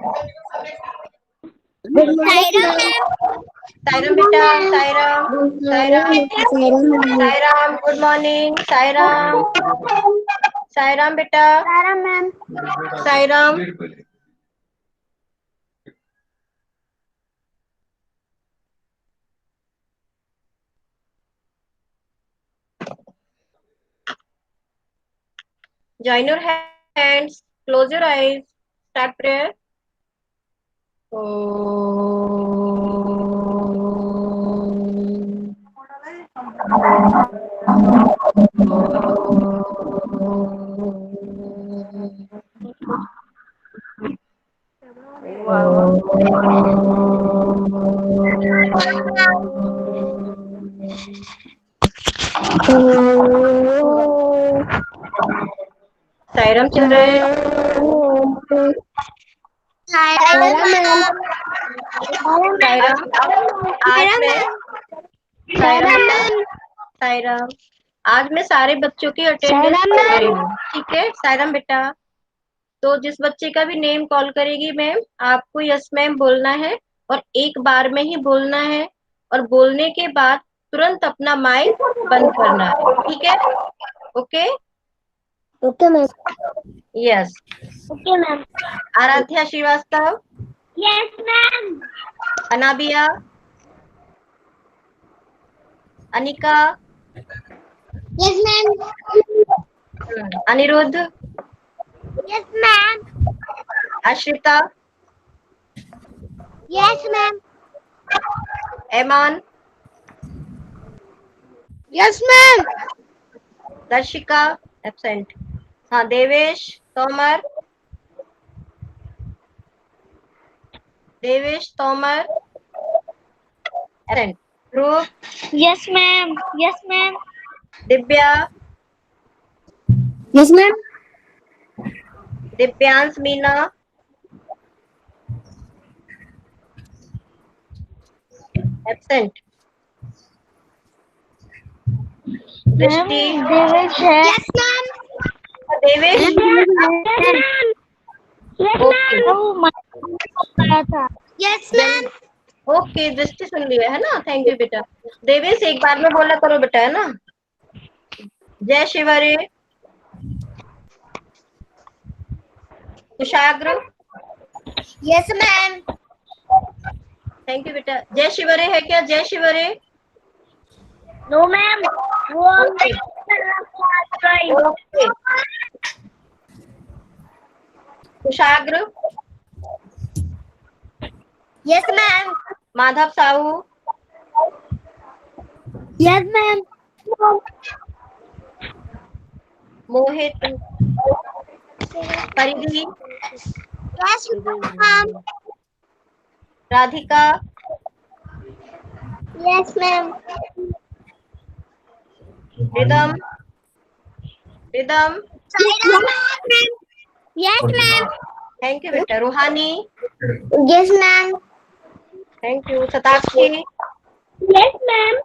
Good morning Sairam बेटा, Sairam Sairam, good morning Sairam, Sairam बेटा, ma'am. Sairam. Join your hands, close your eyes, start prayer. Sairam children. Sairam ma'am. Sairam, आज मैं सायराम सायराम, आज मैं सारे बच्चों की अटेंडेंस ले रही हूँ, ठीक है सायराम बेटा। तो जिस बच्चे का भी नेम कॉल करेगी मैम, आपको यस मैम बोलना है और एक बार में ही बोलना है, और बोलने के बाद तुरंत अपना माइक बंद करना है, ठीक है? Okay okay ma'am. Yes. Okay ma'am. Aaradhya Shrivastava, yes ma'am. Anabia, Anika, yes ma'am. Aniruddh, yes ma'am. Ashrita, yes ma'am. Aiman, yes ma'am. Darshika absent. हाँ, Devesh, Tomar, Devesh Tomar absent. Dhruv, yes ma'am. Yes ma'am. Divya, yes ma'am. Divyansh Meena, absent. Drishti, Devesh है। Yes ma'am. Devesh, okay yes ma'am. Okay, Drishti सुन लिया है ना, thank you बेटा। देवेश एक बार में बोला करो बेटा, है ना? Jay Shivre, Kushagra, yes ma'am. Thank you बेटा। जय शिवरे है क्या? जय शिवरे, नो मैम, वो okay okay. Kushagra, yes ma'am. Madhav Sahu, yes ma'am. Mohit, Paridhi, yes ma'am. Radhika, yes ma'am. Ridham, Ridham, yes ma'am. Thank you बेटा। Roohani, yes ma'am. Thank you. Shatakshi, yes ma'am.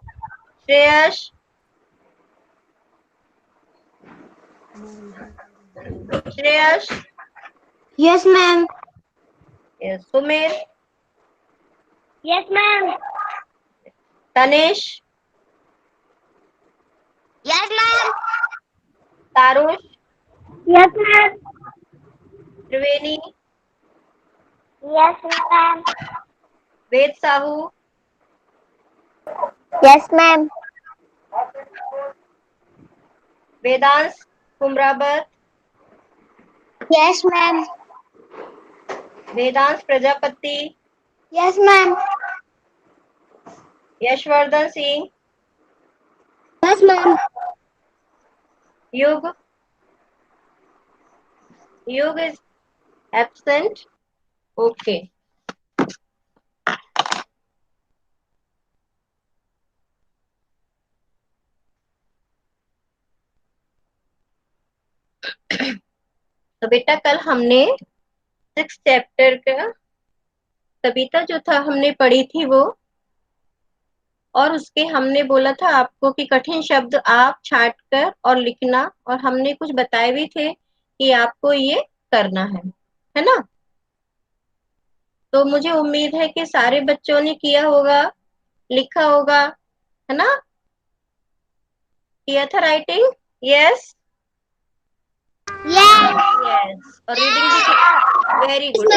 Shreyas, Shreyas, yes ma'am. Sumer, yes ma'am. Tanesh, yes ma'am. Tarush, yes ma'am. Triveni, yes ma'am. Ved Sahu, yes ma'am. Vedansh Kumrabar, yes ma'am. Vedansh Prajapati, yes ma'am. Yashvardhan Singh, yes ma'am. Yug, Yug is absent, okay. तो बेटा कल हमने 6 chapter का कविता जो था हमने पढ़ी थी वो, और उसके हमने बोला था आपको कि कठिन शब्द आप छांट कर और लिखना, और हमने कुछ बताए भी थे कि आपको ये करना है ना? तो मुझे उम्मीद है कि सारे बच्चों ने किया होगा, लिखा होगा, है ना? किया था राइटिंग? Yes Yes. यस। और रीडिंग भी की? Very good.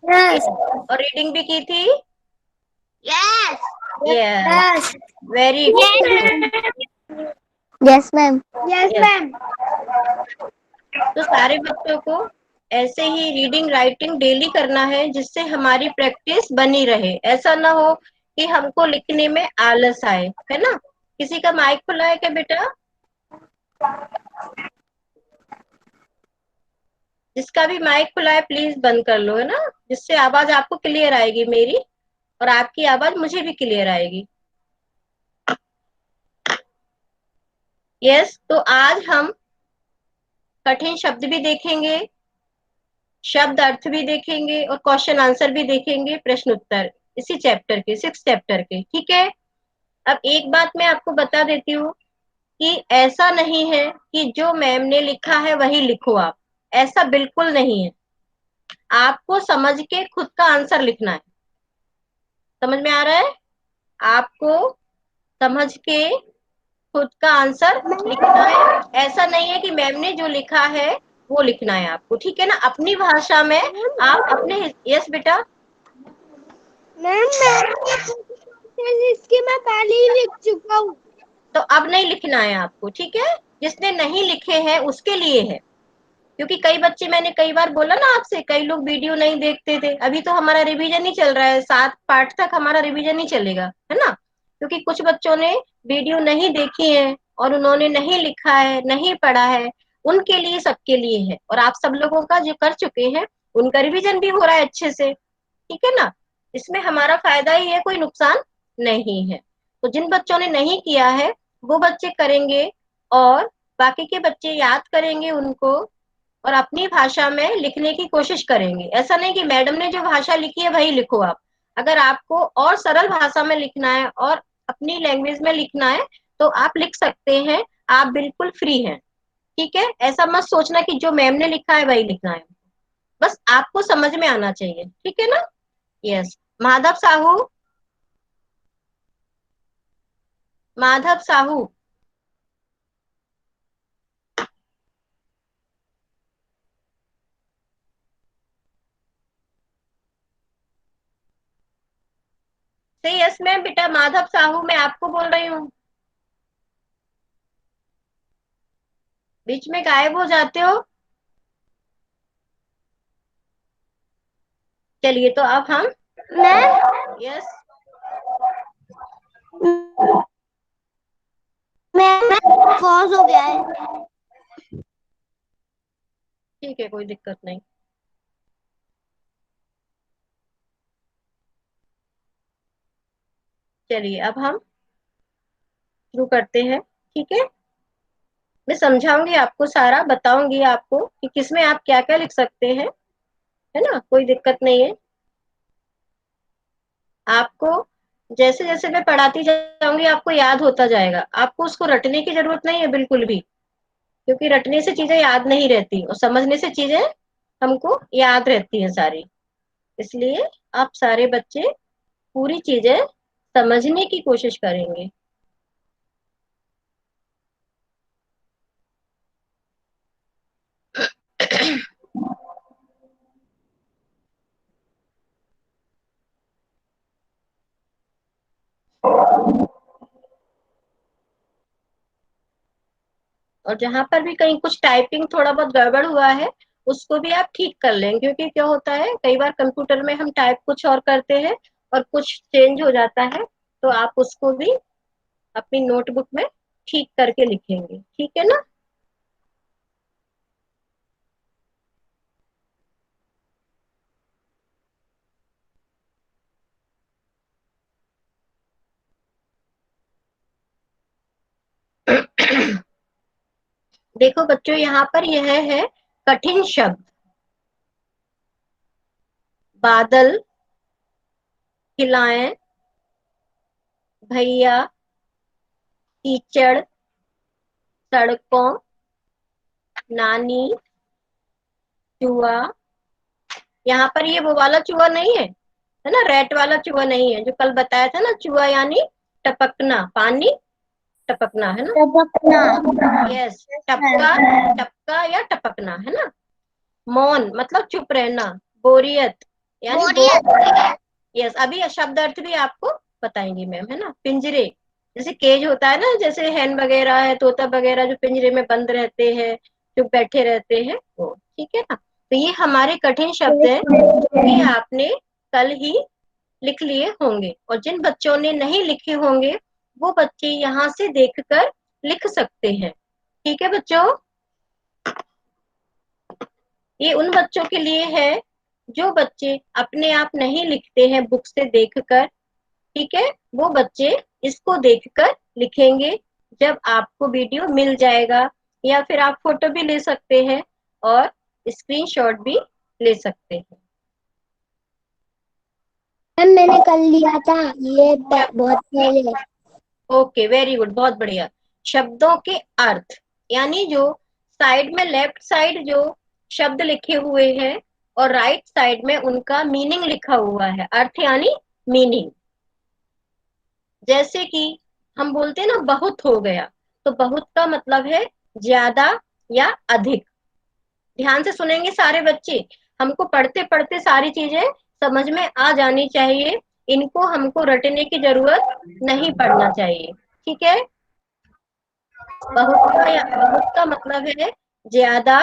Yes. और रीडिंग भी की थी? Yes. Yes, Yes. Very good. Yes, ma'am. Yes, yes, ma'am. तो सारे बच्चों को ऐसे ही रीडिंग राइटिंग डेली करना है, जिससे हमारी प्रैक्टिस बनी रहे। ऐसा ना हो कि हमको लिखने में आलस आए, है ना? किसी का माइक खुला है क्या बेटा? जिसका भी माइक खुला है प्लीज बंद कर लो, है ना? जिससे आवाज आपको क्लियर आएगी मेरी, और आपकी आवाज मुझे भी क्लियर आएगी। यस, तो आज हम कठिन शब्द भी देखेंगे, शब्द अर्थ भी देखेंगे, और क्वेश्चन आंसर भी देखेंगे, प्रश्न उत्तर, इसी चैप्टर के, 6 चैप्टर के। ठीक है? अब एक बात मैं आपको बता देती हूँ कि ऐसा नहीं है कि जो मैम ने लिखा है वही लिखो आप। ऐसा बिल्कुल नहीं है। आपको समझ के खुद का आंसर लिखना है। समझ में आ रहा है? आपको समझ के खुद का आंसर लिखना है। ऐसा नहीं है कि मैम ने जो लिखा है वो लिखना है आपको। ठीक है ना? अपनी भाषा में आप अपने। यस बेटा? मैम इसकी मैं पहले ही लिख चुका हूँ। तो अब नहीं लिखना है आपको, ठीक है? जिसने नहीं लिखे हैं उसके लिए है। क्योंकि कई बच्चे, मैंने कई बार बोला ना आपसे, कई लोग वीडियो नहीं देखते थे। अभी तो हमारा रिवीजन ही चल रहा है, 7 पार्ट तक हमारा रिवीजन ही चलेगा, है ना? क्योंकि कुछ बच्चों ने वीडियो नहीं देखी है और उन्होंने नहीं लिखा है, नहीं पढ़ा है। उनके लिए, सबके लिए है। और आप सब लोगों का जो कर चुके हैं उनका रिवीजन भी हो रहा है अच्छे से। ठीक है ना? इसमें हमारा फायदा ही है, कोई नुकसान नहीं है। तो जिन बच्चों ने नहीं किया है वो बच्चे करेंगे, और बाकी के बच्चे याद करेंगे उनको, और अपनी भाषा में लिखने की कोशिश करेंगे। ऐसा नहीं कि मैडम ने जो भाषा लिखी है वही लिखो आप। अगर आपको और सरल भाषा में लिखना है और अपनी लैंग्वेज में लिखना है तो आप लिख सकते हैं। आप बिल्कुल फ्री हैं। ठीक है? ऐसा मत सोचना कि जो मैम ने लिखा है वही लिखना है। बस आपको समझ में आना चाहिए। ठीक है ना? यस। माधव साहू, माधव साहू। से यस मैम बेटा, माधव साहू मैं आपको बोल रही हूँ। बीच में गायब हो जाते हो। चलिए, तो अब हम। मैम यस, मैम पॉज हो गया है। ठीक है, कोई दिक्कत नहीं। चलिए, अब हम शुरू करते हैं। ठीक है? मैं समझाऊंगी आपको, सारा बताऊंगी आपको कि किसमें आप क्या क्या लिख सकते हैं, है ना? कोई दिक्कत नहीं है। आपको जैसे जैसे मैं पढ़ाती जाऊंगी आपको याद होता जाएगा। आपको उसको रटने की जरूरत नहीं है बिल्कुल भी, क्योंकि रटने से चीजें याद नहीं रहती और समझने से चीजें हमको याद रहती हैं सारी। इसलिए आप सारे बच्चे पूरी चीजें समझने की कोशिश करेंगे। और जहां पर भी कहीं कुछ टाइपिंग थोड़ा बहुत गड़बड़ हुआ है उसको भी आप ठीक कर लें, क्योंकि क्या होता है कई बार कंप्यूटर में हम टाइप कुछ और करते हैं और कुछ चेंज हो जाता है। तो आप उसको भी अपनी नोटबुक में ठीक करके लिखेंगे। ठीक है ना? देखो बच्चों, यहाँ पर यह है कठिन शब्द। बादल, खिलाएं, भैया, कीचड़, सड़कों, नानी, चूहा, यहाँ पर ये वो वाला चूहा नहीं है ना, रैट वाला चूहा नहीं है, जो कल बताया था ना, चूहा यानी टपकना, पानी टपकना, है ना, टपकना। यस, टपका, टपका या टपकना, है ना। मौन मतलब चुप रहना, बोरियत यानी बोर, यस, अभी शब्द अर्थ भी आपको बताएंगी मैम, है ना। पिंजरे, जैसे केज होता है ना, जैसे हैन वगैरह है, तोता वगैरह जो पिंजरे में बंद रहते हैं, चुप बैठे रहते हैं, वो, ठीक है ना। तो ये हमारे कठिन शब्द हैं जो कि आपने कल ही लिख लिए होंगे, और जिन बच्चों ने नहीं लिखे होंगे वो बच्चे यहाँ से देखकर लिख सकते हैं, ठीक है बच्चों। ये उन बच्चों के लिए है जो बच्चे अपने आप नहीं लिखते हैं बुक से देखकर, ठीक है, वो बच्चे इसको देखकर लिखेंगे जब आपको वीडियो मिल जाएगा, या फिर आप फोटो भी ले सकते हैं और स्क्रीनशॉट भी ले सकते हैं। मैम मैंने कल लिया था ये बहुत पहले। ओके, वेरी गुड, बहुत बढ़िया। शब्दों के अर्थ यानी जो साइड में, लेफ्ट साइड जो शब्द लिखे हुए हैं और राइट साइड में उनका मीनिंग लिखा हुआ है, अर्थ यानी मीनिंग। जैसे कि हम बोलते हैं ना बहुत हो गया, तो बहुत का मतलब है ज्यादा या अधिक। ध्यान से सुनेंगे सारे बच्चे, हमको पढ़ते पढ़ते सारी चीजें समझ में आ जानी चाहिए, इनको हमको रटने की जरूरत नहीं पड़ना चाहिए, ठीक है। बहुत का मतलब है ज्यादा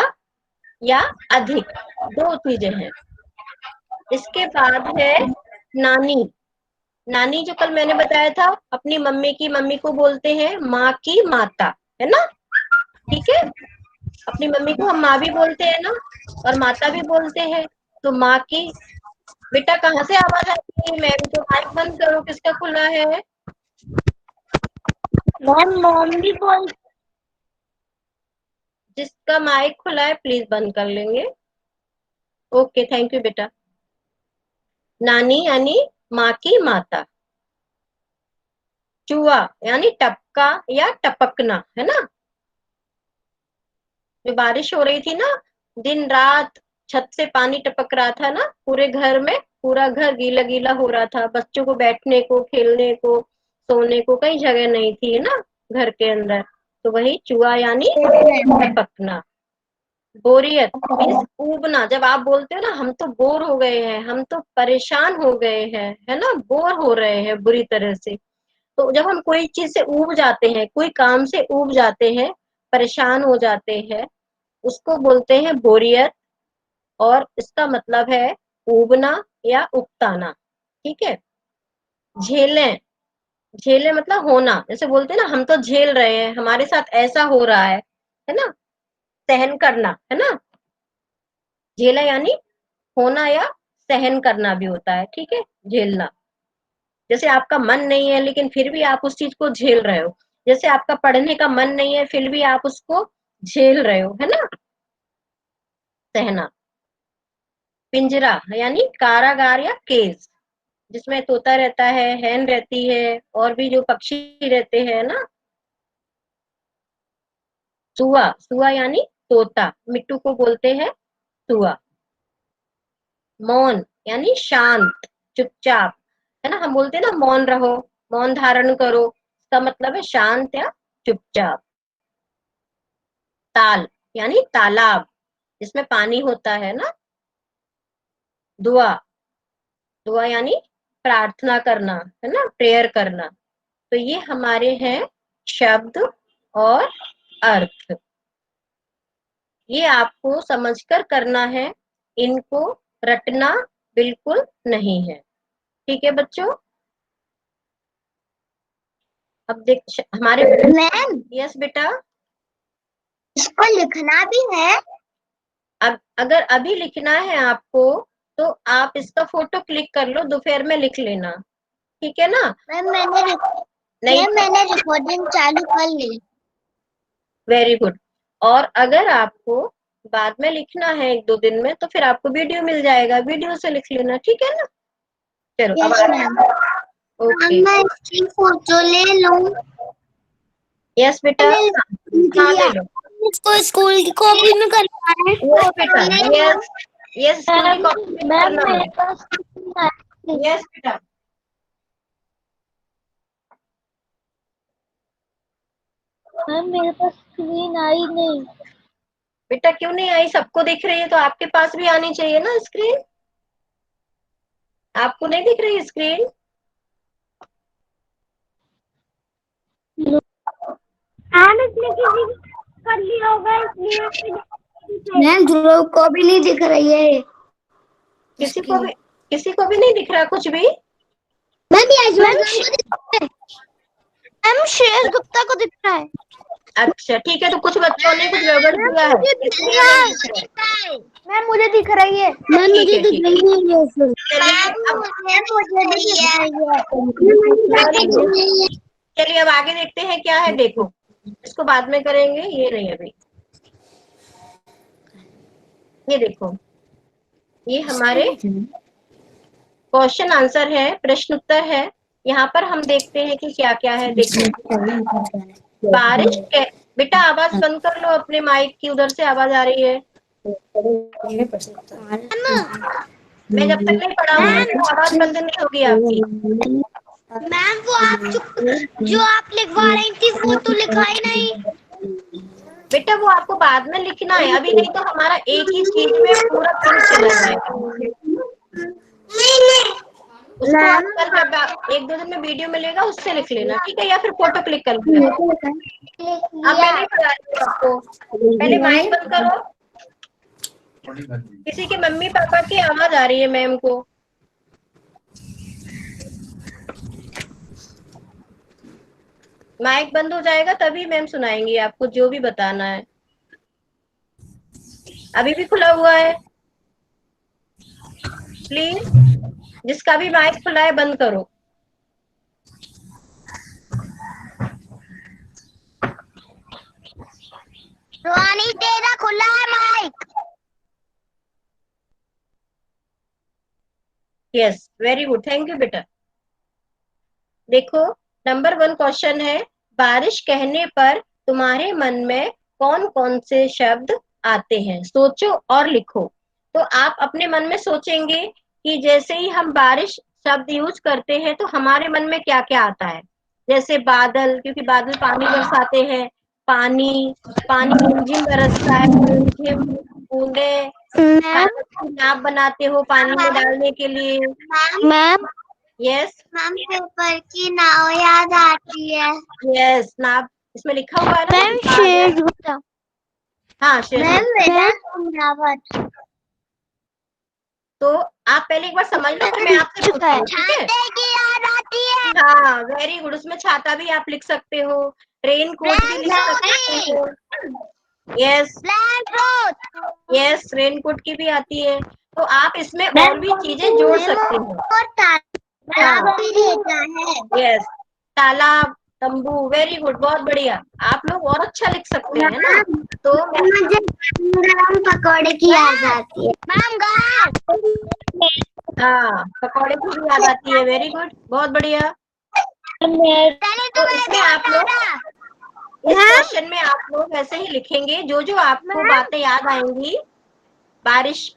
या अधिक, दो चीजें हैं। इसके बाद है नानी। नानी जो कल मैंने बताया था, अपनी मम्मी की मम्मी को बोलते हैं माँ की माता, है ना, ठीक है। अपनी मम्मी को हम माँ भी बोलते हैं ना, और माता भी बोलते हैं। तो माँ की, बेटा कहाँ से आवाज आती है, मैम तो माइक बंद करो, किसका खुला है। मैम मॉम भी बोल। जिसका माइक खुला है प्लीज बंद कर लेंगे। ओके, थैंक यू बेटा। नानी यानी माँ की माता। चूहा यानी टपका या टपकना, है ना। जो बारिश हो रही थी ना, दिन रात छत से पानी टपक रहा था ना पूरे घर में, पूरा घर गीला गीला हो रहा था, बच्चों को बैठने को, खेलने को, सोने को कहीं जगह नहीं थी, है ना, घर के अंदर। तो वही चूहा यानी टपकना। बोरियत मीन्स ऊबना, जब आप बोलते हो ना हम तो बोर हो गए हैं, हम तो परेशान हो गए हैं, है ना, बोर हो रहे हैं बुरी तरह से। तो जब हम कोई चीज से ऊब जाते हैं, कोई काम से ऊब जाते हैं, परेशान हो जाते हैं, उसको बोलते हैं बोरियत, और इसका मतलब है ऊबना या उकताना, ठीक है। झेलें, झेले मतलब होना, जैसे बोलते हैं ना हम तो झेल रहे हैं, हमारे साथ ऐसा हो रहा है ना, सहन करना, है ना। झेला यानी होना या सहन करना भी होता है, ठीक है, झेलना। जैसे आपका मन नहीं है लेकिन फिर भी आप उस चीज को झेल रहे हो, जैसे आपका पढ़ने का मन नहीं है फिर भी आप उसको झेल रहे हो, है ना, सहना। पिंजरा यानी कारागार या केज, जिसमें तोता रहता है, हैन रहती है, और भी जो पक्षी रहते हैं ना। सुआ, सुआ यानी तोता, मिट्टू को बोलते हैं सुआ। मौन यानी शांत, चुपचाप, है ना, हम बोलते हैं ना मौन रहो, मौन धारण करो, इसका मतलब है शांत या चुपचाप। ताल यानी तालाब, जिसमें पानी होता है ना। दुआ, दुआ यानी प्रार्थना करना, है ना, प्रेयर करना। तो ये हमारे हैं शब्द और अर्थ, ये आपको समझकर करना है, इनको रटना बिल्कुल नहीं है, ठीक है बच्चों। अब देख हमारे, मैम यस बेटा। इसको लिखना भी है। अब अगर अभी लिखना है आपको तो आप इसका फोटो क्लिक कर लो, दोपहर में लिख लेना, ठीक है ना। मैम नहीं, मैंने रिकॉर्डिंग चालू कर ली। Very good. और अगर आपको बाद में लिखना है एक दो दिन में, तो फिर आपको वीडियो मिल जाएगा, वीडियो से लिख लेना, ठीक है ना। चलो अब यस मैम। ओके, मैं इसकी फोटो ले लूं। यस बेटा, मैंने लिख हाँ लिया। ले लो। इसको स्कूल की कॉपी में करना है, यस फोटो बेटा, ले लूं। यस, यस, स्कूल की कॉपी में मैम करना है। मेरे पास यस बेटा, मैम मेरे पास स्क्रीन आई नहीं। बेटा क्यों नहीं आई? सबको दिख रही है तो आपके पास भी आनी चाहिए ना स्क्रीन। आपको नहीं दिख रही स्क्रीन? मैम इसने किसी कर लिया होगा इसलिए मैम ध्रुव को भी नहीं दिख रही है। किसी को भी नहीं दिख रहा कुछ भी? मैम श्रेयस गुप्ता को दिख रहा है। अच्छा ठीक है, तो कुछ बच्चों ने कुछ गड़बड़ किया है इसलिए नहीं दिख रहा। मैम मुझे दिख रही है। मैम ठीक मुझे है, दिख ठीक रही है। चलिए अब आगे देखते हैं क्या है। देखो, इसको बाद में करेंगे, ये नहीं अभी। ये देखो, ये हमारे क्वेश्चन आंसर है, प्रश्न उत्तर है। यहाँ पर हम देखते हैं कि क्या क्या है। देखो, बारिश के बेटा आवाज बंद कर लो अपने माइक की, उधर से आवाज आ रही है। मैं जब तक नहीं पढ़ाऊंगी तो आवाज बंद नहीं होगी आपकी। मैम वो आप जो आप लिखवा रही थी वो तो लिखा ही नहीं। बेटा वो आपको बाद में लिखना है, अभी नहीं तो हमारा एक ही चीज में पूरा दिन चला जाएगा। उसको आप कल जब 1-2 दिन में वीडियो मिलेगा उससे लिख लेना, ठीक है? या फिर फोटो क्लिक कर लेना। अब मैं नहीं पढ़ा रही हूँ आपको, पहले माइक बंद करो। किसी के मम्मी पापा की आवाज आ रही है मैम को। माइक बंद हो जाएगा तभी मैम सुनाएंगी आपको जो भी बताना है। अभी भी खुला हुआ है, प्लीज जिसका भी माइक खुला है बंद करो। रोहानी तेरा खुला है mic. Yes, very good, thank you बेटा। देखो, नंबर 1 क्वेश्चन है, बारिश कहने पर तुम्हारे मन में कौन कौन से शब्द आते हैं? सोचो और लिखो। तो आप अपने मन में सोचेंगे कि जैसे ही हम बारिश शब्द यूज करते हैं तो हमारे मन में क्या क्या आता है। जैसे बादल, क्योंकि बादल पानी बरसाते हैं, पानी, पानी रिमझिम बरसता है, रिमझिम बूंदे, नाप बनाते हो पानी में डालने के लिए। मैम यस, मैम पेपर की नाव याद आती है। यस, नाप इसमें लिखा हुआ है ना। मैम श्रेयस गुप्ता। हाँ, शेष मैम तो आप पहले एक बार समझ लो, फिर मैं आपसे पूछती हूँ, ठीक है? छाते की याद आती है। हाँ, वेरी गुड, उसमें छाता भी आप लिख सकते हो, रेन कोट भी लिख सकते हो। यस, यस, रेन कोट की भी आती है। तो आप इसमें और भी चीजें जोड़ सकते हो। यस, तालाब, तंबू, वेरी गुड, बहुत बढ़िया। आप लोग और अच्छा लिख सकते हैं ना। तो मुझे गरम पकौड़े की याद आती है। हाँ, पकौड़े की भी याद आती है, वेरी गुड, बहुत बढ़िया। तो इसमें आप लोग, इस क्वेश्चन में आप लोग ऐसे ही लिखेंगे, जो जो आपको बातें याद आएंगी बारिश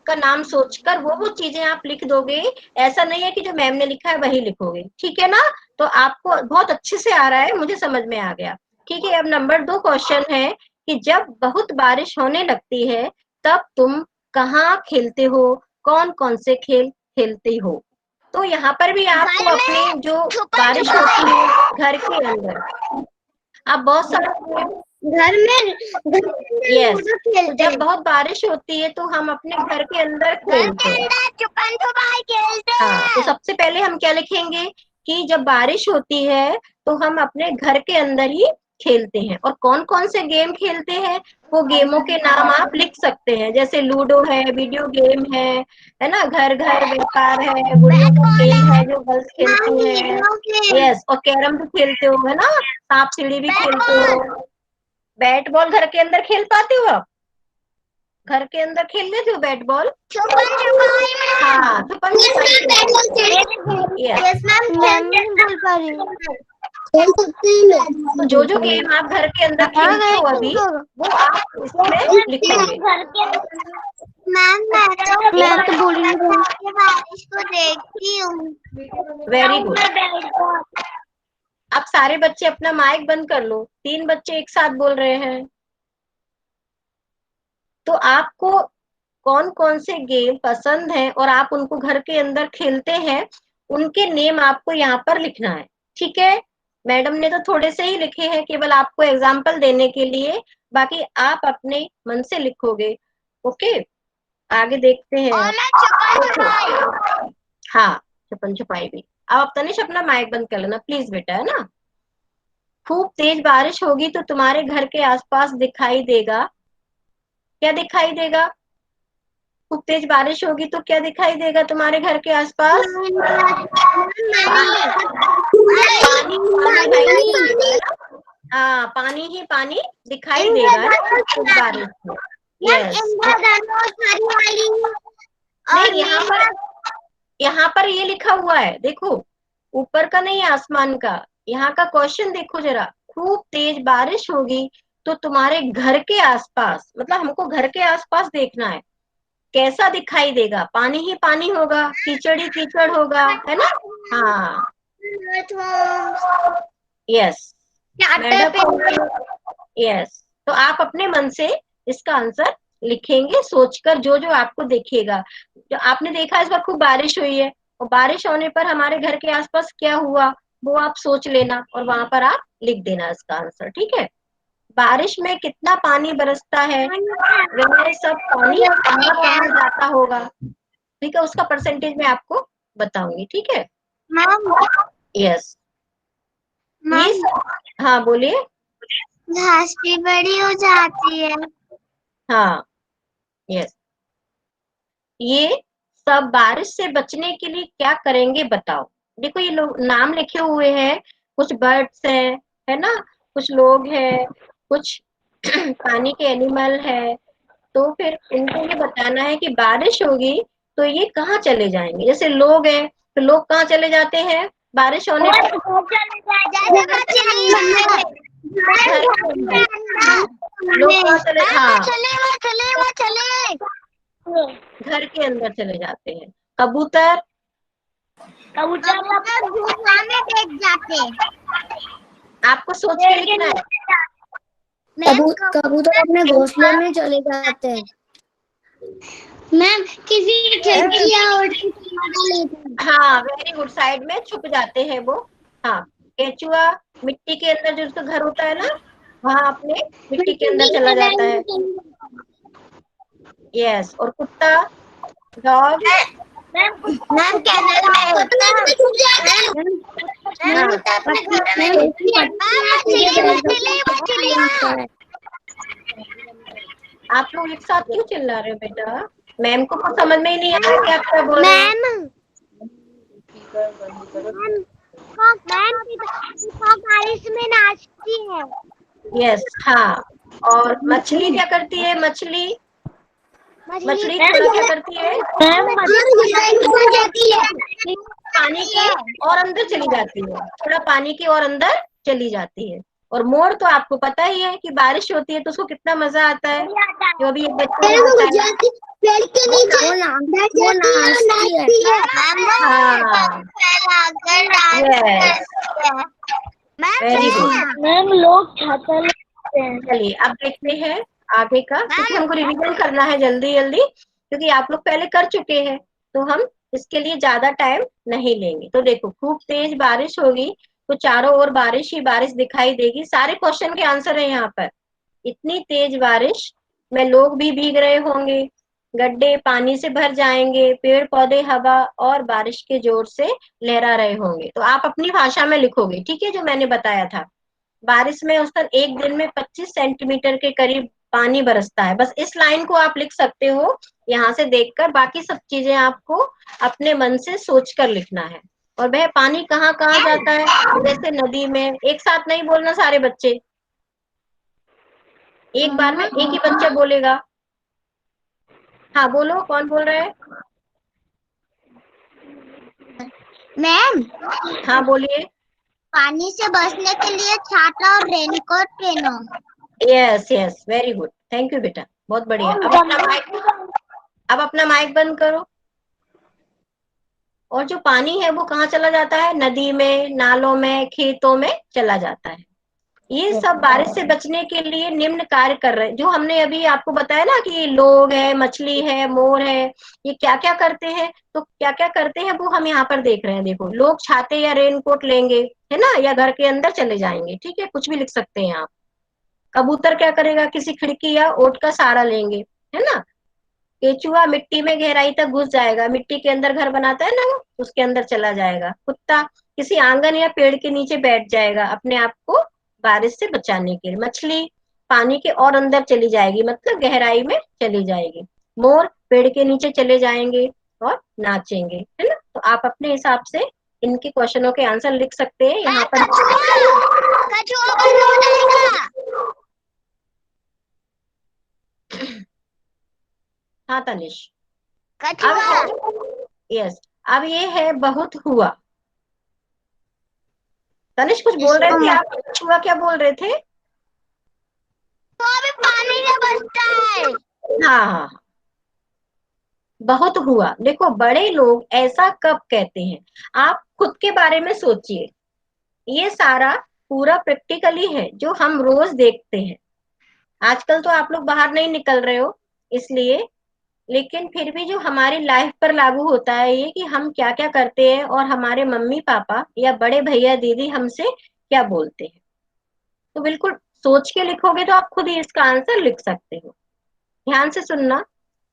का नाम सोचकर वो चीजें आप लिख दोगे। ऐसा नहीं है कि जो मैम ने लिखा है वही लिखोगे, ठीक है ना? तो आपको बहुत अच्छे से आ रहा है, मुझे समझ में आ गया। ठीक है, अब नंबर 2 क्वेश्चन है कि जब बहुत बारिश होने लगती है तब तुम कहाँ खेलते हो? कौन कौन से खेल खेलते हो? तो यहाँ पर भी आपको अपने जो बारिश होती है घर के अंदर, आप बहुत सारा घर में यस, तो जब बहुत बारिश होती है तो हम अपने घर के अंदर खेलते हैं। छुपन छुपाई खेलते हाँ, तो सबसे पहले हम क्या लिखेंगे कि जब बारिश होती है तो हम अपने घर के अंदर ही खेलते हैं। और कौन कौन से गेम खेलते हैं वो गेमों के नाम आप लिख सकते हैं, जैसे लूडो है, वीडियो गेम है ना, घर घर व्यापार है, गुड़ियों का खेल है जो गर्ल्स खेलती है। यस, और कैरम भी खेलते हो, है ना, सांप सीढ़ी भी खेलते हो। बैट बॉल घर के अंदर खेल पाते हो आप? घर के अंदर खेल लेते हो बैट बॉल? छुपन छुपाई में। हाँ, छुपन छुपाई। यस मैम बोल पा रही हूँ। खेल सकते हैं तो जो जो गेम आप घर के अंदर खेलते हो अभी, वो आप इसमें लिखोगे। मैं तो बोल रही हूँ बारिश को देखती हूँ। Very good. अब सारे बच्चे अपना माइक बंद कर लो। 3 बच्चे एक साथ बोल रहे हैं। तो आपको कौन कौन से गेम पसंद है और आप उनको घर के अंदर खेलते हैं, उनके नेम आपको यहाँ पर लिखना है। ठीक है, मैडम ने तो थोड़े से ही लिखे हैं केवल आपको एग्जाम्पल देने के लिए, बाकी आप अपने मन से लिखोगे। ओके, आगे देखते हैं। हाँ, छुपन छुपाई भी। अब तनिष अपना माइक बंद कर लेना प्लीज बेटा, है ना। खूब तेज बारिश होगी तो तुम्हारे घर के आसपास दिखाई देगा। क्या दिखाई देगा? खूब तेज बारिश होगी तो क्या दिखाई देगा तुम्हारे घर के आसपास? हाँ, पानी ही पानी दिखाई देगा ना तेज बारिश में। यस, नहीं यहाँ पर ये लिखा हुआ है, देखो ऊपर का नहीं, आसमान का। यहाँ का क्वेश्चन देखो जरा। खूब तेज बारिश होगी तो तुम्हारे घर के आसपास, मतलब हमको घर के आसपास देखना है, कैसा दिखाई देगा? पानी ही पानी होगा, कीचड़ ही कीचड़ होगा, है ना। हाँ, यस मैडम, यस। तो आप अपने मन से इसका आंसर लिखेंगे, सोचकर जो जो आपको दिखेगा। जो आपने देखा इस बार खूब बारिश हुई है, और बारिश होने पर हमारे घर के आसपास क्या हुआ, वो आप सोच लेना और वहां पर आप लिख देना इसका आंसर। ठीक है, बारिश में कितना पानी बरसता है, वह सब पानी कहाँ कहाँ जाता होगा। ठीक है, उसका परसेंटेज मैं आपको बताऊंगी। ठीक है, यस। ये सब, हाँ बोलिए। घास भी बड़ी हो जाती है। हाँ, यस। ये सब बारिश से बचने के लिए क्या करेंगे बताओ। देखो ये लोग नाम लिखे हुए हैं, कुछ बर्ड्स है ना, कुछ लोग हैं, कुछ पानी के एनिमल है। तो फिर इनको ये बताना है कि बारिश होगी तो ये कहाँ चले जाएंगे। जैसे लोग हैं तो लोग कहाँ चले जाते हैं बारिश होने पर? लोग कहाँ चले, हाँ, घर के अंदर चले जाते हैं। कबूतर, गुफा में बैठ जाते हैं। आपको सोच के लिखना है। कबूतर अपने घोंसले में चले जाते हैं। मैम किसी खिड़की या हाँ, वेरी गुड, साइड में छुप जाते हैं वो। हाँ, केचुआ मिट्टी के अंदर जो उसका घर होता है ना, वहां अपने मिट्टी के अंदर चला जाता है। यस, और कुत्ता, डॉग, मैम कैमरे में कुत्ता छुप जाता है। मैम अपने घर में आप लोग एक साथ क्यों चिल्ला रहे हो बेटा? मैम को कुछ समझ में ही नहीं आ रहा कि आप क्या बोल रहे हैं। मैम बारिश में नाचती है। यस, हाँ। और मछली क्या करती है? मछली थोड़ा क्या करती है? पानी के और अंदर चली जाती है, थोड़ा पानी के और अंदर चली जाती है। और मोर तो आपको पता ही है कि बारिश होती है तो उसको कितना मजा आता है, जो भी एक बच्चे ने बताया। वो नाचती है। हाँ, यस, वेरी गुड। मैम लोग छाता लेते हैं। चलिए अब देखते हैं आगे का, क्योंकि हमको रिवीजन करना है जल्दी जल्दी, क्योंकि आप लोग पहले कर चुके हैं, तो हम इसके लिए ज्यादा टाइम नहीं लेंगे। तो देखो, खूब तेज बारिश होगी तो चारों ओर बारिश ही बारिश दिखाई देगी। सारे क्वेश्चन के आंसर है यहाँ पर। इतनी तेज बारिश में लोग भी भीग रहे होंगे, गड्ढे पानी से भर जाएंगे, पेड़ पौधे हवा और बारिश के जोर से लहरा रहे होंगे। तो आप अपनी भाषा में लिखोगे, ठीक है, जो मैंने बताया था। बारिश में औसतन एक दिन में 25 सेंटीमीटर के करीब पानी बरसता है। बस इस लाइन को आप लिख सकते हो यहाँ से देखकर, बाकी सब चीजें आपको अपने मन से सोचकर लिखना है। और वह पानी कहाँ कहाँ जाता है, जैसे नदी में। एक साथ नहीं बोलना सारे बच्चे, एक बार में एक ही बच्चा बोलेगा। हाँ बोलो, कौन बोल रहा है? मैम हाँ बोलिए। पानी से बचने के लिए छाता और रेनकोट पहनो। Yes yes, very good, thank you बेटा, बहुत बढ़िया। अब अपना माइक बंद करो। और जो पानी है वो कहाँ चला जाता है? नदी में, नालों में, खेतों में चला जाता है। ये सब बारिश से बचने के लिए निम्न कार्य कर रहे हैं, जो हमने अभी आपको बताया ना कि लोग है, मछली है, मोर है, ये क्या क्या करते हैं। तो क्या क्या करते हैं वो हम यहाँ पर देख रहे हैं। देखो, लोग छाते या रेनकोट लेंगे, है ना, या घर के अंदर चले जाएंगे, ठीक है, कुछ भी लिख सकते हैं आप। कबूतर क्या करेगा? किसी खिड़की या ओट का सहारा लेंगे, है ना। केचुआ मिट्टी में गहराई तक घुस जाएगा, मिट्टी के अंदर घर बनाता है ना वो, उसके अंदर चला जाएगा। कुत्ता किसी आंगन या पेड़ के नीचे बैठ जाएगा अपने आप को बारिश से बचाने के लिए। मछली पानी के और अंदर चली जाएगी, मतलब गहराई में चली जाएगी। मोर पेड़ के नीचे चले जाएंगे और नाचेंगे, है ना। तो आप अपने हिसाब से इनके क्वेश्चनों के आंसर लिख सकते हैं यहाँ पर। कछुआ बंद हो जाएगा। हाँ तनिष, कछुआ। यस, अब ये है बहुत हुआ। तनिष कुछ बोल रहे थे आप, कछुआ क्या बोल रहे थे? तो अभी पानी में बचता है। हाँ हाँ हाँ, बहुत हुआ। देखो, बड़े लोग ऐसा कब कहते हैं? आप खुद के बारे में सोचिए। ये सारा पूरा प्रैक्टिकली है जो हम रोज देखते हैं। आजकल तो आप लोग बाहर नहीं निकल रहे हो इसलिए, लेकिन फिर भी जो हमारी लाइफ पर लागू होता है ये, कि हम क्या क्या करते हैं और हमारे मम्मी पापा या बड़े भैया दीदी हमसे क्या बोलते हैं। तो बिल्कुल सोच के लिखोगे तो आप खुद ही इसका आंसर लिख सकते हो। ध्यान से सुनना।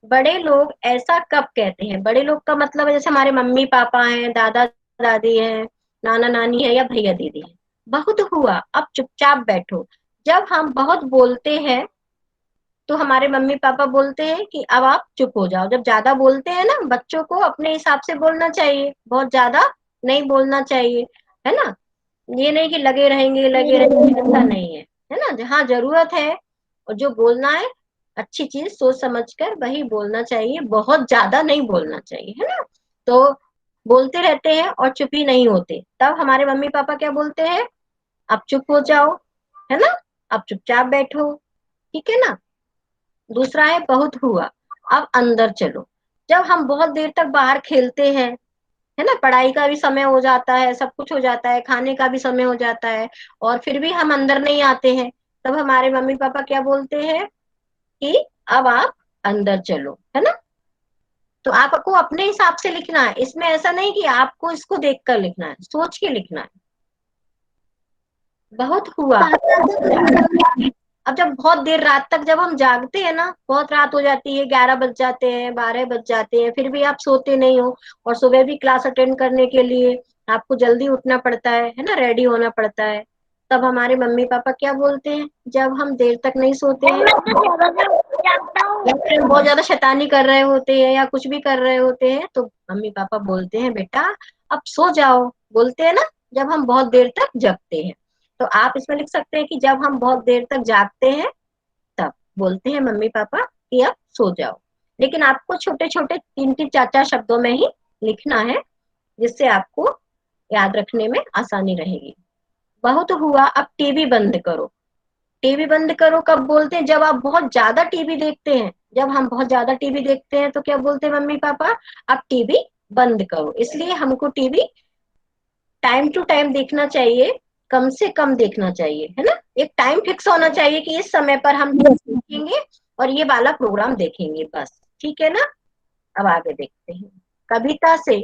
बड़े लोग ऐसा कब कहते हैं? बड़े लोग का मतलब है जैसे हमारे मम्मी पापा हैं, दादा दादी हैं, नाना नानी है या भैया दीदी है। बहुत हुआ, अब चुपचाप बैठो। जब हम बहुत बोलते हैं तो हमारे मम्मी पापा बोलते हैं कि अब आप चुप हो जाओ। जब ज्यादा बोलते हैं ना, बच्चों को अपने हिसाब से बोलना चाहिए, बहुत ज्यादा नहीं बोलना चाहिए, है ना। ये नहीं कि लगे रहेंगे, ऐसा नहीं है ना। जहाँ जरूरत है और जो बोलना है, अच्छी चीज सोच समझकर वही बोलना चाहिए, बहुत ज्यादा नहीं बोलना चाहिए, है ना। तो बोलते रहते हैं और चुप ही नहीं होते, तब हमारे मम्मी पापा क्या बोलते हैं? अब चुप हो जाओ, है ना, अब चुपचाप बैठो, ठीक है ना। दूसरा है बहुत हुआ, अब अंदर चलो। जब हम बहुत देर तक बाहर खेलते हैं, है ना, पढ़ाई का भी समय हो जाता है, सब कुछ हो जाता है, खाने का भी समय हो जाता है, और फिर भी हम अंदर नहीं आते हैं, तब हमारे मम्मी पापा क्या बोलते हैं? कि अब आप अंदर चलो, है ना। तो आपको अपने हिसाब से लिखना है, इसमें ऐसा नहीं कि आपको इसको देखकर लिखना है, सोच के लिखना है। बहुत हुआ। अब जब बहुत देर रात तक जब हम जागते हैं ना, बहुत रात हो जाती है, 11 बज जाते हैं, 12 बज जाते हैं, फिर भी आप सोते नहीं हो, और सुबह भी क्लास अटेंड करने के लिए आपको जल्दी उठना पड़ता है ना, रेडी होना पड़ता है। तब हमारे मम्मी पापा क्या बोलते हैं? जब हम देर तक नहीं सोते हैं, या फिर बहुत ज्यादा शैतानी कर रहे होते हैं या कुछ भी कर रहे होते हैं, तो मम्मी पापा बोलते हैं बेटा अब सो जाओ, बोलते हैं ना, जब हम बहुत देर तक जगते हैं। तो आप इसमें लिख सकते हैं कि जब हम बहुत देर तक जागते हैं तब बोलते हैं मम्मी पापा कि अब सो जाओ। लेकिन आपको छोटे छोटे 3 3 4 4 शब्दों में ही लिखना है, जिससे आपको याद रखने में आसानी रहेगी। बहुत हुआ, अब टीवी बंद करो। टीवी बंद करो कब बोलते हैं? जब आप बहुत ज्यादा टीवी देखते हैं। जब हम बहुत ज्यादा टीवी देखते हैं तो क्या बोलते हैं मम्मी पापा? अब टीवी बंद करो। इसलिए हमको टीवी टाइम टू टाइम देखना चाहिए, कम से कम देखना चाहिए, है ना। एक टाइम फिक्स होना चाहिए कि इस समय पर हम देखेंगे और ये वाला प्रोग्राम देखेंगे, बस, ठीक है ना। अब आगे देखते हैं। कविता से,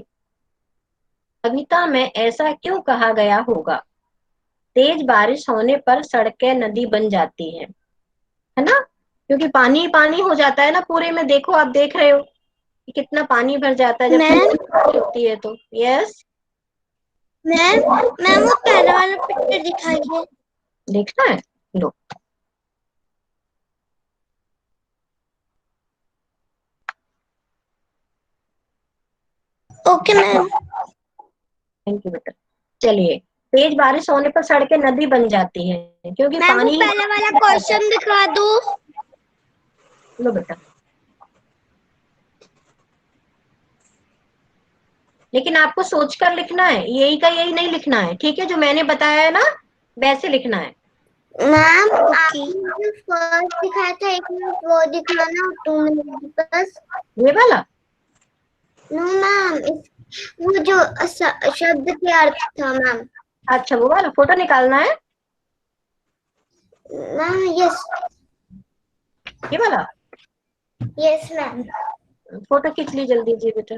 कविता में ऐसा क्यों कहा गया होगा? तेज बारिश होने पर सड़कें नदी बन जाती है ना, क्योंकि पानी ही पानी हो जाता है ना पूरे में। देखो, आप देख रहे हो कि कितना पानी भर जाता है जब बारिश होती है तो। यस मैम, मैम वो पहले वाला पिक्चर दिखाइए। देखना है, लो। Okay ma'am. थैंक यू बेटा। चलिए, तेज बारिश होने पर सड़कें नदी बन जाती है क्योंकि मैम वो पानी ही पहले वाला पानी रहता है। क्वेश्चन दिखा दो। लो बेटा, लेकिन आपको सोचकर लिखना है, यही का यही नहीं लिखना है, ठीक है? जो मैंने बताया है ना वैसे लिखना है। मैम आपने फर्स्ट दिखाया था, 1 मिनट वो दिखाना, 2 मिनट बस। ये वाला? नो मैम, वो जो शब्द के अर्थ था मैम। अच्छा, वो वाला फोटो निकालना है? Ma'am yes. ये वाला यस मैम। फोटो खींच ली जल्दी जी बेटा।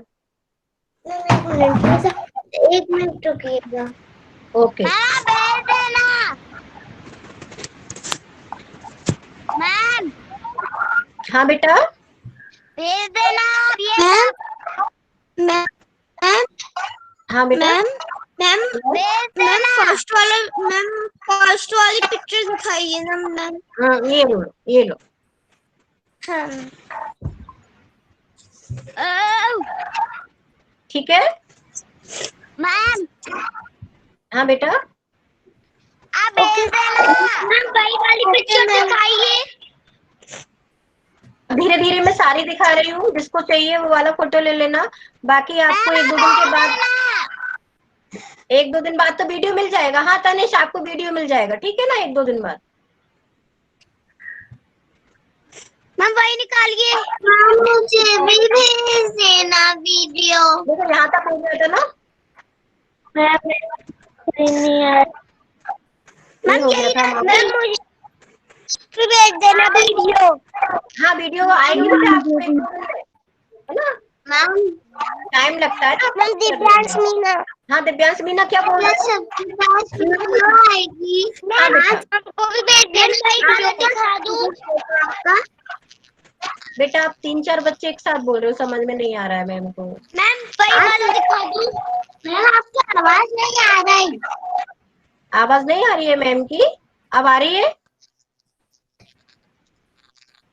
मैम 1 मिनट रुकिएगा। ओके। मैम हाँ बेटा। भेज देना मैम। मैम मैम हाँ बेटा। मैम मैम मैम फर्स्ट वाली पिक्चर दिखाइए ना मैम। हाँ, ये लो ये लो। हाँ ठीक है मैम। हाँ बेटा। आप भेज देना मैम, वही वाली पिक्चर दिखाइए। धीरे धीरे मैं सारी दिखा रही हूँ, जिसको चाहिए वो वाला फोटो ले लेना। बाकी आपको 1-2 दिन के बाद, 1-2 दिन बाद तो वीडियो मिल जाएगा। हाँ तनिष, आपको वीडियो मिल जाएगा, ठीक है ना? 1-2 दिन बाद। मैम वही निकालिए। मैम मुझे भी भेज देना वीडियो। देखो यहाँ तक हो गया था ना? मैम नहीं आ ये मैम हो गया यही था मैम, हमारा। मुझे भेज देना वीडियो। हाँ वीडियो आएगी बेटा आपको 1-2 दिन में, है ना? मैम टाइम लगता है ना आपको मैम करने दिव्यांश में। मीना। हाँ दिव्यांश मीना क्या बोल रहे हो? सबके पास वीडियो आएगी। हाँ बेटा। आज आपको भी भेज देना, वीडियो दिखा दूँ। बेटा आप 3-4 बच्चे एक साथ बोल रहे हो, समझ में नहीं आ रहा है मैम को। मैम वही वाला दिखा दूँ। मैम आपकी आवाज नहीं आ रही। आवाज नहीं आ रही है मैम की? अब आ रही है?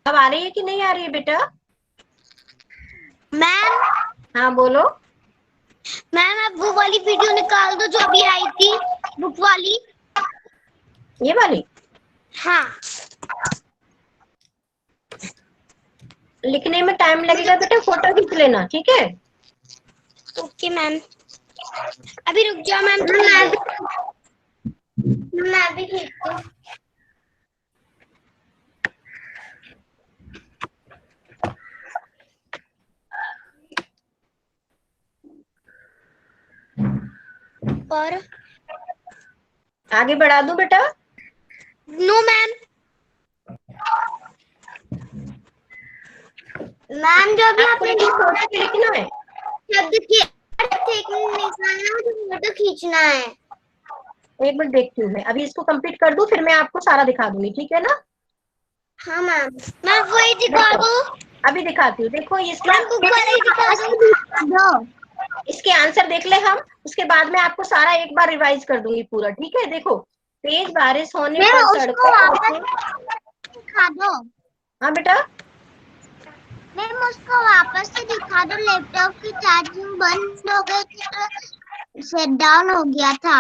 अब आ रही है कि नहीं आ रही है बेटा? मैम हाँ बोलो। मैम आप वो वाली वीडियो निकाल दो जो अभी आई थी, बुक वाली। ये वाली? हाँ लिखने में टाइम लगेगा बेटा, फोटो खींच लेना, ठीक है? Okay ma'am. अभी रुक जाओ मैम। मैं भी खींचती हूँ। और आगे बढ़ा दूं बेटा? No ma'am. मैम जो भी आपको आपने लेकिन फोटो पे लिखना है। शब्द के अर्थ एक निकालना, मुझे फोटो खींचना है। एक मिनट देखती हूँ मैं, अभी इसको कंप्लीट कर दूं फिर मैं आपको सारा दिखा दूंगी, ठीक है ना? हाँ मैम। मैं वही दिखा देखो दूँ। अभी दिखाती हूँ, देखो इसका मैम बुक वाला ही दिखा दूँ। इसके आंसर देख ले हम, उसके बाद में आपको सारा एक बार रिवाइज कर दूंगी पूरा, ठीक है? देखो, तेज बारिश होने मैम पर उसको सड़कों वापस पर। दिखा दो। हाँ बेटा। मैम उसको वापस से दिखा दो, लैपटॉप की चार्जिंग बंद हो गई थी तो शट डाउन हो गया था।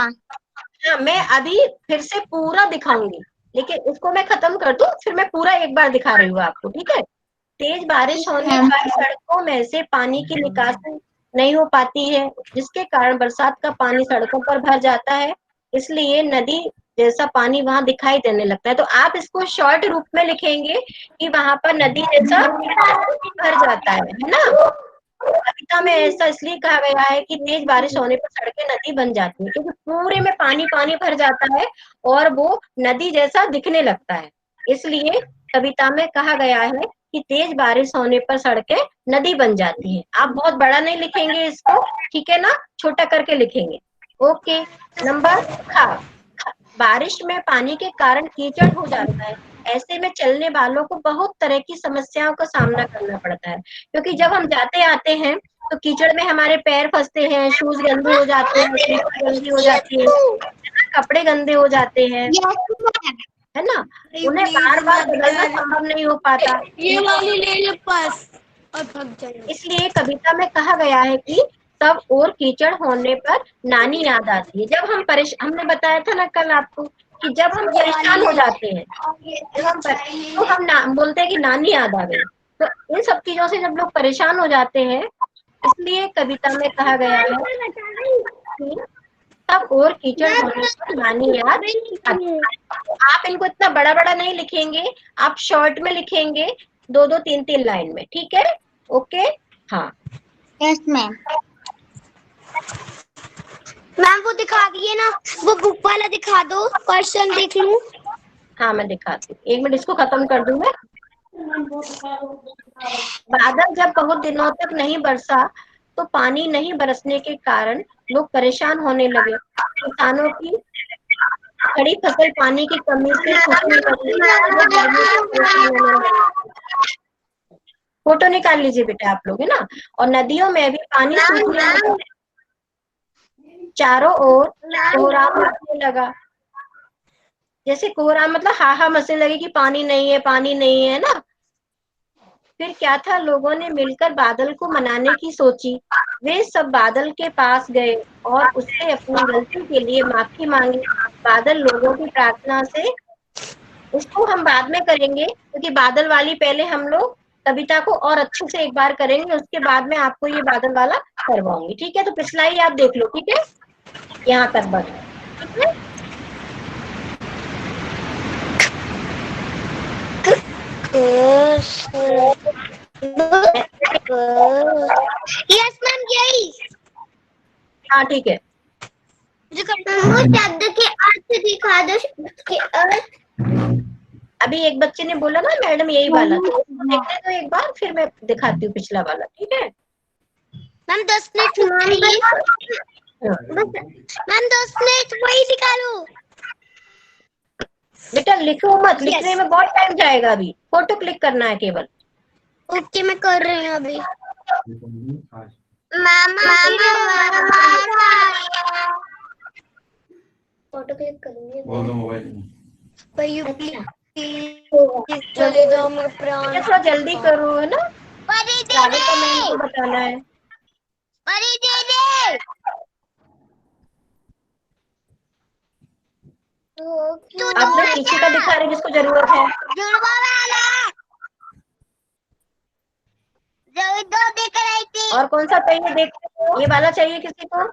हाँ मैं अभी फिर से पूरा दिखाऊंगी, लेकिन इसको मैं खत्म कर दूं फिर मैं पूरा एक बार दिखा रही हूँ आपको, ठीक है? तेज बारिश होने पर सड़कों में से पानी की निकासी नहीं हो पाती है, जिसके कारण बरसात का पानी सड़कों पर भर जाता है, इसलिए नदी जैसा पानी वहां दिखाई देने लगता है। तो आप इसको शॉर्ट रूप में लिखेंगे कि वहां पर नदी जैसा भर जाता है ना? कविता में ऐसा इसलिए कहा गया है कि तेज बारिश होने पर सड़कें नदी बन जाती है, क्योंकि पूरे में पानी पानी भर जाता है और वो नदी जैसा दिखने लगता है। इसलिए कविता में कहा गया है कि तेज बारिश होने पर सड़कें नदी बन जाती हैं। आप बहुत बड़ा नहीं लिखेंगे इसको, ठीक है ना? छोटा करके लिखेंगे। ओके। नंबर खा, बारिश में पानी के कारण कीचड़ हो जाता है। ऐसे में चलने वालों को बहुत तरह की समस्याओं का सामना करना पड़ता है, क्योंकि जब हम जाते आते हैं तो कीचड़ में हमारे पैर फंसते हैं, शूज गंदे हो जाते हैं, स्लीपर गंदी हो जाती है, कपड़े गंदे हो जाते हैं, है ना? उन्हें बार बार बदलना संभव नहीं हो पाता। ये वाली ले ले पास और भाग जाएगा। इसलिए कविता में कहा गया है कि सब और कीचड़ होने पर नानी याद आती है। जब हम हमने बताया था ना कल आपको कि जब हम परेशान हो जाते हैं, तो हम बोलते हैं कि नानी याद आ गई। तो इन सब चीजों से जब लोग परेशान हो जाते हैं इसलिए कविता में कहा गया है कि तब और कीचड़ होने पर नानी याद आती। आप इनको इतना बड़ा बड़ा नहीं लिखेंगे, आप शॉर्ट में लिखेंगे, 2-2 3-3 लाइन में, ठीक है? ओके, हाँ। Yes ma'am. मैम वो दिखा दिए ना, वो बुक वाला दिखा दो, क्वेश्चन देख लूं। हाँ मैं दिखाती हूँ, 1 मिनट इसको खत्म कर दूं मैं। बादल जब बहुत दिनों तक नहीं बरसा तो पानी नहीं बरसने के कारण लोग परेशान होने लगे। किसानों की खड़ी फसल पानी की कमी से सूखने लगी। फोटो निकाल लीजिए बेटा आप लोग, है ना? और नदियों में भी पानी सूखने लगा, चारों ओर कोहराम मचने लगा। जैसे कोहराम मतलब हाहा मचने लगे कि पानी नहीं है, पानी नहीं है ना। फिर क्या था, लोगों ने मिलकर बादल को मनाने की सोची। वे सब बादल के पास गए और उससे अपनी गलती के लिए माफी मांगी। बादल लोगों की प्रार्थना से, इसको हम बाद में करेंगे क्योंकि बादल वाली पहले हम लोग कविता को और अच्छे से एक बार करेंगे, उसके बाद में आपको ये बादल वाला करवाऊंगी, ठीक है? तो पिछला ही आप देख लो, ठीक है? यहाँ तक बस, ठीक है? यस मैम, यही। हाँ ठीक है। वो शब्द के अर्थ दिखा दो, शब्द के अर्थ। अभी एक बच्चे ने बोला ना मैडम यही वाला, तो उसको देखने दो एक बार, फिर मैं दिखाती हूँ पिछला वाला, ठीक है? मैम 10 मिनट मैम 10 मिनट वही निकालो। बेटा लिखो मत, लिखने में बहुत टाइम जाएगा, अभी फोटो क्लिक करना है केवल। ओके मैं कर रही हूँ अभी। मामा फोटो क्लिक करूंगी। बोल दो मोबाइल। भाई प्लीज चले जाओ, मैं प्राण। थोड़ा जल्दी करो, है ना? परी आगे का मैम को बताना है। परी दीदी। आपने पीछे का दिखा रहे जिसको जरूरत है। जुड़वा वाला जो दो दिख रही थी। और कौन सा चाहिए देखो, ये वाला चाहिए किसी को?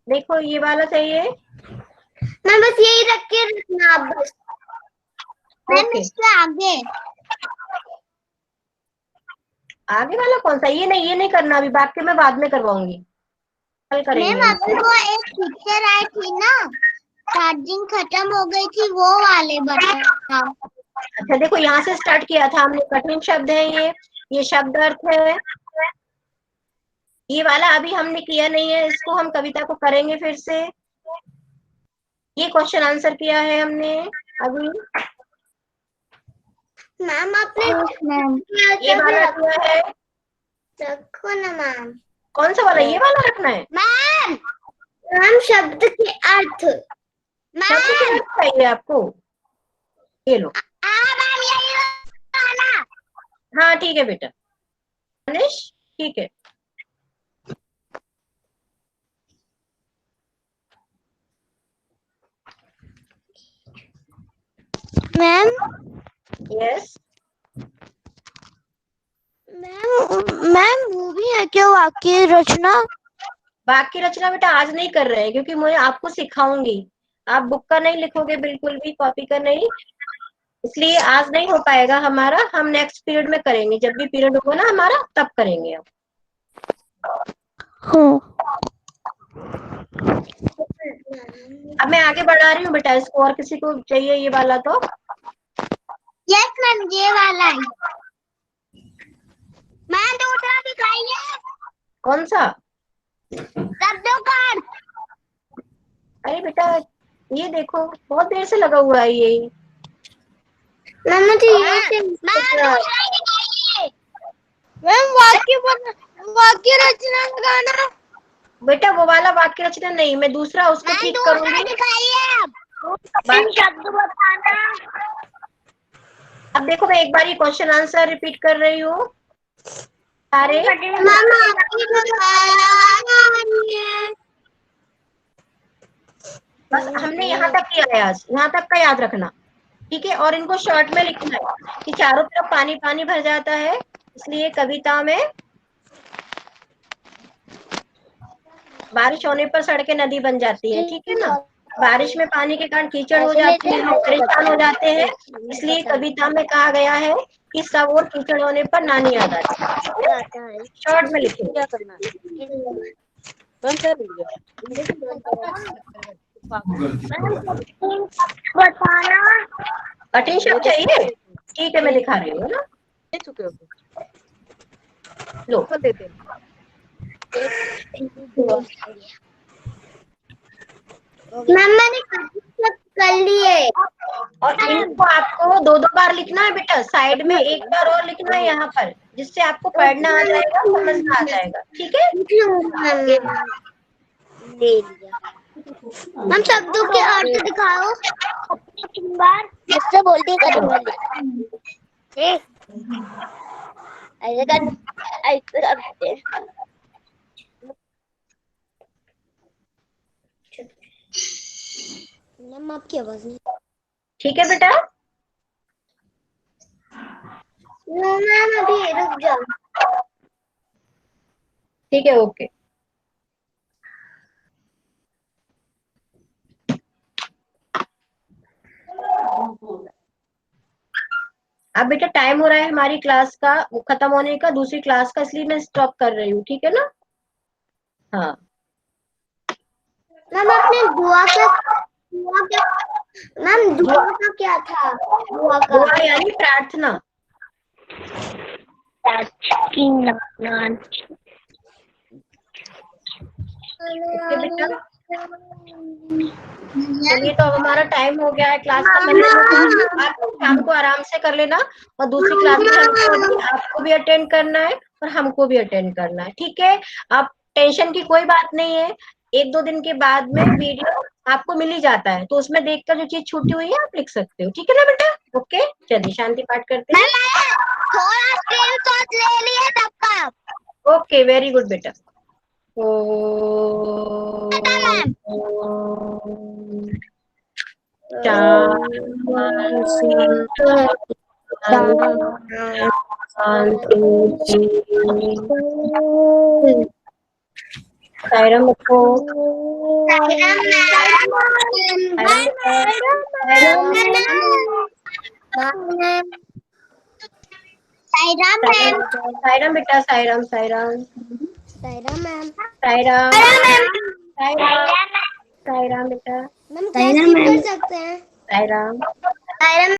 देखो ये वाला चाहिए। मैं बस यही रख के रखना अब बस। मैम ओके, इसके आगे आगे वाला कौन सा? ये नहीं करना अभी, बाकी मैं बाद में करवाऊंगी, कल करेंगे मैम अभी इसको। वो एक पिक्चर आई थी ना, चार्जिंग खत्म हो गई थी, वो वाले बताओ। अच्छा देखो, यहाँ से स्टार्ट किया था हमने, कठिन शब्द है ये शब्द अर्थ है। ये वाला अभी हमने किया नहीं है, इसको हम कविता को करेंगे फिर से। ये क्वेश्चन आंसर किया है हमने अभी। मैम आपने ये वाला किया है। रखो ना मैम। कौन सा वाला? ये वाला रखना है। मैम मैम शब्द के अर्थ। शब्द के अर्थ चाहिए आपको? ये लो। मैम यही वाला। हाँ ठीक है बेटा, मनीष ठीक है। मैम यस मैम वो भी है क्या वाक्य रचना? वाक्य रचना बेटा आज नहीं कर रहे हैं क्योंकि मैं आपको सिखाऊंगी। आप बुक का नहीं लिखोगे बिल्कुल भी, कॉपी का नहीं, इसलिए आज नहीं हो पाएगा हमारा। हम नेक्स्ट पीरियड में करेंगे, जब भी पीरियड होगा ना हमारा तब करेंगे हम। अब मैं आगे बढ़ा रही हूँ बेटा इसको, और किसी को चाहिए ये वाला तो? यस मैम ये वाला है। मैम दूसरा दिखाइए। कौन सा? शब्दों का अर्थ। अरे बेटा ये देखो, बहुत देर से लगा हुआ है ये। मैम मुझे ये से दूसरा दिखाइए। मैम वाक्य रचना लगाना। बेटा वो वाला वाक्य रचना नहीं, मैं दूसरा उसको ठीक करूंगी। दिखाइए अब शब्द बताना। अब देखो मैं एक बार ये क्वेश्चन आंसर रिपीट कर रही हूँ सारे। मामा आपकी बताया। बस हमने यहाँ तक किया है आज, यहाँ तक का याद रखना, ठीक है। और इनको शॉर्ट में लिखना है कि चारों तरफ पानी पानी भर जाता है, इसलिए कविता में बारिश होने पर सड़कें नदी बन जाती है, ठीक है ना। बारिश में पानी के कारण कीचड़ हो जाती है, लोग परेशान हो जाते हैं, इसलिए कविता में कहा गया है कि सब और कीचड़ होने पर नानी याद आती है। शॉर्ट में लिखेंगे। बताना। कठिन शब्द चाहिए, ठीक है मैं दिखा रही हूँ ना, लो। मैम मैंने कर लिए। और इनको आपको दो दो बार लिखना है बेटा, साइड में एक बार और लिखना है यहाँ पर, जिससे आपको पढ़ना आ जाएगा, समझना आ जाएगा, ठीक है। ले लिया। हम शब्दों के अर्थ दिखाओ 3 बार, जिससे बोलती कदम वाले ऐसे करते हैं। मैम आपकी आवाज नहीं। ठीक है बेटा, मैम अभी रुक जाओ। ठीक है, ओके। अब बेटा टाइम हो रहा है हमारी क्लास का खत्म होने का, दूसरी क्लास का, इसलिए मैं स्टॉप कर रही हूँ, ठीक है ना। हाँ मैम आपने मैम दुआ का क्या था? दुआ यानी प्रार्थना। बेटा चलिए, तो अब हमारा टाइम हो गया है क्लास का। आप शाम को आराम से कर लेना, और दूसरी क्लास में आपको भी अटेंड करना है और हमको भी अटेंड करना है, ठीक है। आप टेंशन की कोई बात नहीं है, 1-2 दिन के बाद में वीडियो आपको मिल ही जाता है, तो उसमें देखकर जो चीज छूटी हुई है आप लिख सकते हो, ठीक है ना बेटा। ओके, चलिए शांति पाठ करते हैं। थोड़ा स्क्रीनशॉट ले लिए सबका। ओके, वेरी गुड बेटा। सायरम रखो। सायरम बेटा, सायरम सायरम मैम सायरम सायरम बेटा, मैम कर सकते हैं। सायरम।